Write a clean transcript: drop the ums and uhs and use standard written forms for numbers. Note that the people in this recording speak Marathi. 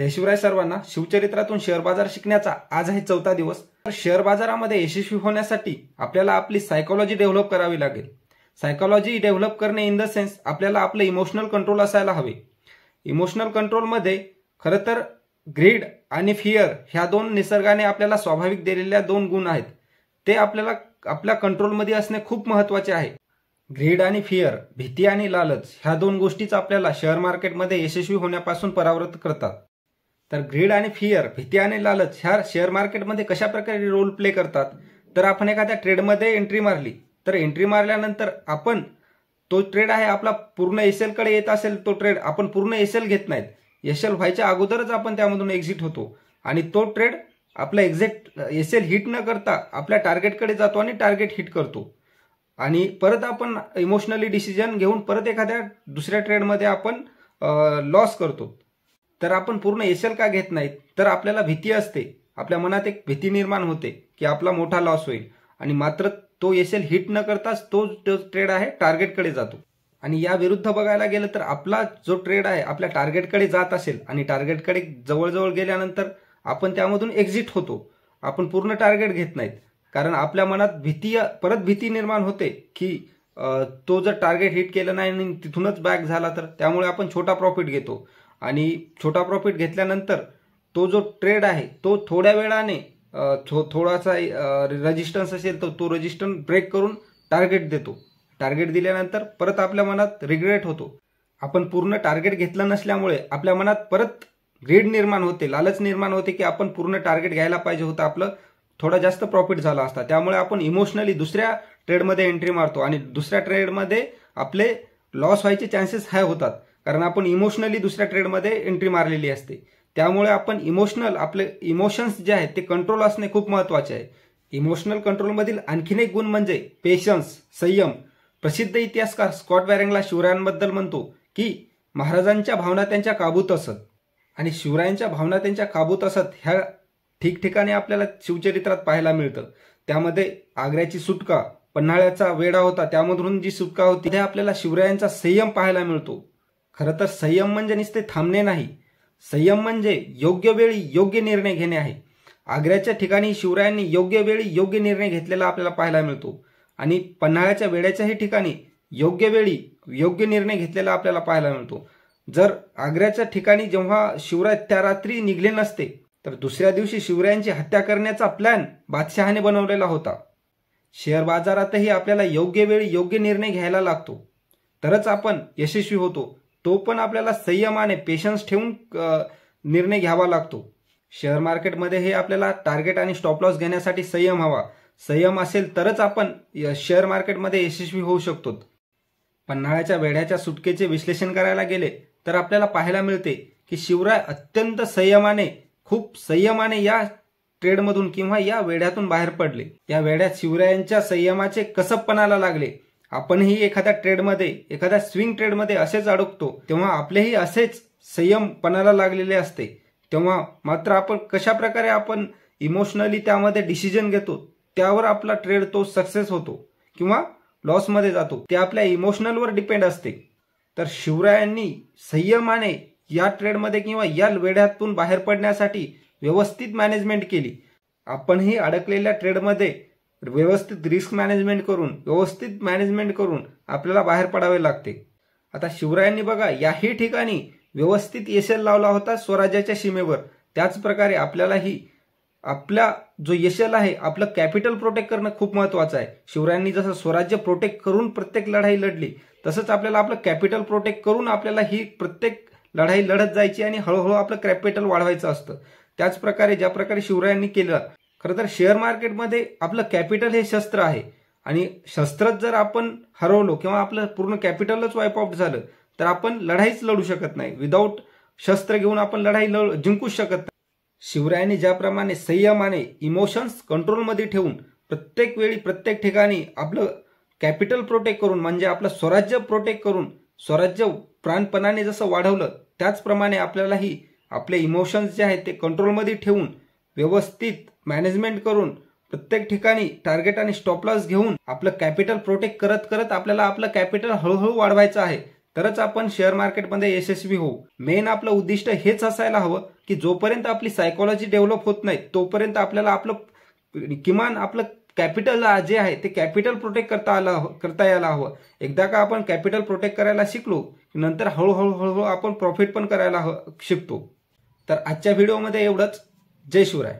जय शिवराय सर्वांना। शिवचरित्रातून शेअर बाजार शिकण्याचा आज आहे 4था दिवस। शेअर बाजारामध्ये यशस्वी होण्यासाठी आपल्याला आपली सायकोलॉजी डेव्हलप करावी लागेल। सायकोलॉजी डेव्हलप करणे इन द सेन्स आपल्याला आपले इमोशनल कंट्रोल असायला हवे। इमोशनल कंट्रोलमध्ये खरं तर ग्रीड आणि फिअर ह्या दोन निसर्गाने आपल्याला स्वाभाविक दिलेल्या दोन गुण आहेत, ते आपल्याला आपल्या कंट्रोलमध्ये असणे खूप महत्त्वाचे आहे। ग्रीड आणि फिअर, भीती आणि लालच ह्या दोन गोष्टीच आपल्याला शेअर मार्केटमध्ये यशस्वी होण्यापासून परावृत्त करतात। तर ग्रीड आणि फिअर, भीती आणि लालच ह्या शेअर मार्केटमध्ये कशा प्रकारे रोल प्ले करतात, तर आपण एखाद्या ट्रेडमध्ये एंट्री मारली, तर एंट्री मारल्यानंतर आपण तो ट्रेड आहे आपला पूर्ण एसएल कडे येत असेल, तो ट्रेड आपण पूर्ण एसएल घेत नाहीत, एसएल व्हायच्या अगोदरच आपण त्यामधून एक्झिट होतो आणि तो ट्रेड आपला एक्झॅक्ट एसएल हिट न करता आपल्या टार्गेटकडे जातो आणि टार्गेट हिट करतो आणि परत आपण इमोशनली डिसिजन घेऊन परत एखाद्या दुसऱ्या ट्रेडमध्ये आपण लॉस करतो। तर आपण पूर्ण एसएल का घेत नाहीत, तर आपल्याला भीती असते, आपल्या मनात एक भीती निर्माण होते की आपला मोठा लॉस होईल आणि मात्र तो एसएल हिट न करताच तो ट्रेड आहे टार्गेटकडे जातो। आणि या विरुद्ध बघायला गेलं तर आपला जो ट्रेड आहे आपल्या टार्गेटकडे जात असेल आणि टार्गेटकडे जवळजवळ गेल्यानंतर आपण त्यामधून एक्झिट होतो, आपण पूर्ण टार्गेट घेत नाहीत, कारण आपल्या मनात परत भीती निर्माण होते की तो जर टार्गेट हिट केलं नाही आणि तिथूनच बॅक झाला तर, त्यामुळे आपण छोटा प्रॉफिट घेतो आणि छोटा प्रॉफिट घेतल्यानंतर तो जो ट्रेड आहे तो थोड्या वेळाने थोडासा रेजिस्टन्स असेल तर तो रेजिस्टन्स ब्रेक करून टार्गेट देतो। टार्गेट दिल्यानंतर परत आपल्या मनात रिग्रेट होतो, आपण पूर्ण टार्गेट घेतलं नसल्यामुळे आपल्या मनात परत ग्रीड निर्माण होते, लालच निर्माण होते की आपण पूर्ण टार्गेट घ्यायला पाहिजे होतं, आपलं थोडा जास्त प्रॉफिट झाला असता। त्यामुळे आपण इमोशनली दुसऱ्या ट्रेडमध्ये एंट्री मारतो आणि दुसऱ्या ट्रेडमध्ये आपले लॉस व्हायचे चान्सेस हाय होतात, कारण आपण इमोशनली दुसऱ्या ट्रेडमध्ये एंट्री मारलेली असते। त्यामुळे आपण आपले इमोशन्स जे आहेत ते कंट्रोल असणे खूप महत्त्वाचे आहे। इमोशनल कंट्रोलमधील आणखीन एक गुण म्हणजे पेशन्स, संयम। प्रसिद्ध इतिहासकार स्कॉट वॅरेंगला शिवरायांबद्दल म्हणतो की महाराजांच्या भावना त्यांच्या काबूत असत आणि शिवरायांच्या भावना त्यांच्या काबूत असत ह्या ठिकठिकाणी आपल्याला शिवचरित्रात पाहायला मिळतं। त्यामध्ये आग्र्याची सुटका, पन्हाळ्याचा वेढा होता, त्यामधून जी सुटका होती, त्या आपल्याला शिवरायांचा संयम पाहायला मिळतो। खरं तर संयम म्हणजे नुसते थांबणे नाही, संयम म्हणजे योग्य वेळी योग्य निर्णय घेणे आहे। आग्र्याच्या ठिकाणी शिवरायांनी योग्य वेळी योग्य निर्णय घेतलेला आपल्याला पाहायला मिळतो आणि पन्हाळ्याच्या वेढ्याच्याही ठिकाणी योग्य वेळी योग्य निर्णय घेतलेला आपल्याला पाहायला मिळतो। जर आग्र्याच्या ठिकाणी जेव्हा शिवराय त्या रात्री निघले नसते तर दुसऱ्या दिवशी शिवरायांची हत्या करण्याचा प्लॅन बादशहाने बनवलेला होता। शेअर बाजारातही आपल्याला योग्य वेळी योग्य निर्णय घ्यायला लागतो, तरच आपण यशस्वी होतो। तो पण आपल्याला संयमाने पेशन्स ठेवून निर्णय घ्यावा लागतो। शेअर मार्केटमध्ये हे आपल्याला टार्गेट आणि स्टॉप लॉस घेण्यासाठी संयम हवा, संयम असेल तरच आपण शेअर मार्केटमध्ये यशस्वी होऊ शकतो। पन्हाळ्याच्या वेढ्याच्या सुटकेचे विश्लेषण करायला गेले तर आपल्याला पाहायला मिळते की शिवराय अत्यंत संयमाने, खूप संयमाने या ट्रेडमधून किंवा या वेढ्यातून बाहेर पडले। या वेढ्यात शिवरायांच्या संयमाचे कसबपणाला लागले। आपणही एखाद्या ट्रेडमध्ये, एखाद्या स्विंग ट्रेडमध्ये असेच अडकतो, तेव्हा आपलेही असेच संयमपणाला लागलेले असते। तेव्हा मात्र आपण कशा प्रकारे आपण इमोशनली त्यामध्ये डिसिजन घेतो त्यावर आपला ट्रेड तो सक्सेस होतो किंवा लॉसमध्ये जातो, ते आपल्या इमोशनलवर डिपेंड असते। तर शिवरायांनी संयमाने या ट्रेडमध्ये किंवा या वेढ्यातून बाहेर पडण्यासाठी व्यवस्थित मॅनेजमेंट केली। आपणही अडकलेल्या ट्रेडमध्ये व्यवस्थित रिस्क मॅनेजमेंट करून, व्यवस्थित मॅनेजमेंट करून आपल्याला बाहेर पडावे लागते। आता शिवरायांनी बघा याही ठिकाणी व्यवस्थित एसएल लावला होता स्वराज्याच्या सीमेवर, त्याच प्रकारे आपल्यालाही आपला जो एसएल आहे, आपलं कॅपिटल प्रोटेक्ट करणं खूप महत्त्वाचं आहे। शिवरायांनी जसं स्वराज्य प्रोटेक्ट करून प्रत्येक लढाई लढली, तसंच आपल्याला आपलं कॅपिटल प्रोटेक्ट करून आपल्याला ही प्रत्येक लढाई लढत जायची आणि हळूहळू आपलं कॅपिटल वाढवायचं असतं। त्याच प्रकारे ज्या प्रकारे शिवरायांनी केलं, खरं तर शेअर मार्केटमध्ये आपलं कॅपिटल हे शस्त्र आहे आणि शस्त्रच जर आपण हरवलो किंवा आपलं पूर्ण कॅपिटलच वाईप आउट झालं तर आपण लढाईच लढू शकत नाही। विदाऊट शस्त्र घेऊन आपण लढाई जिंकूच शकत नाही। शिवरायांनी ज्याप्रमाणे संयमाने इमोशन्स कंट्रोलमध्ये ठेवून प्रत्येक वेळी प्रत्येक ठिकाणी आपलं कॅपिटल प्रोटेक्ट करून, म्हणजे आपलं स्वराज्य प्रोटेक्ट करून, स्वराज्य प्राणपणाने जसं वाढवलं, त्याचप्रमाणे आपल्यालाही आपले इमोशन्स जे आहेत ते कंट्रोलमध्ये ठेवून व्यवस्थित मॅनेजमेंट करून प्रत्येक ठिकाणी टार्गेट आणि स्टॉप लॉस घेऊन आपलं कॅपिटल प्रोटेक्ट करत करत आपल्याला आपलं कॅपिटल हळूहळू वाढवायचं आहे। तरच आपण शेअर मार्केटमध्ये यशस्वी होऊ. मेन आपलं उद्दिष्ट हेच असायला हवं की जोपर्यंत आपली सायकोलॉजी डेव्हलप होत नाही तोपर्यंत आपल्याला आपलं किमान आपलं कॅपिटल जे आहे ते कॅपिटल प्रोटेक्ट करता यायला हवं. एकदा का आपण कॅपिटल प्रोटेक्ट करायला शिकलो नंतर हळूहळू आपण प्रॉफिट पण करायला शिकतो. तर आजच्या व्हिडिओमध्ये एवढंच. जय शिवराय.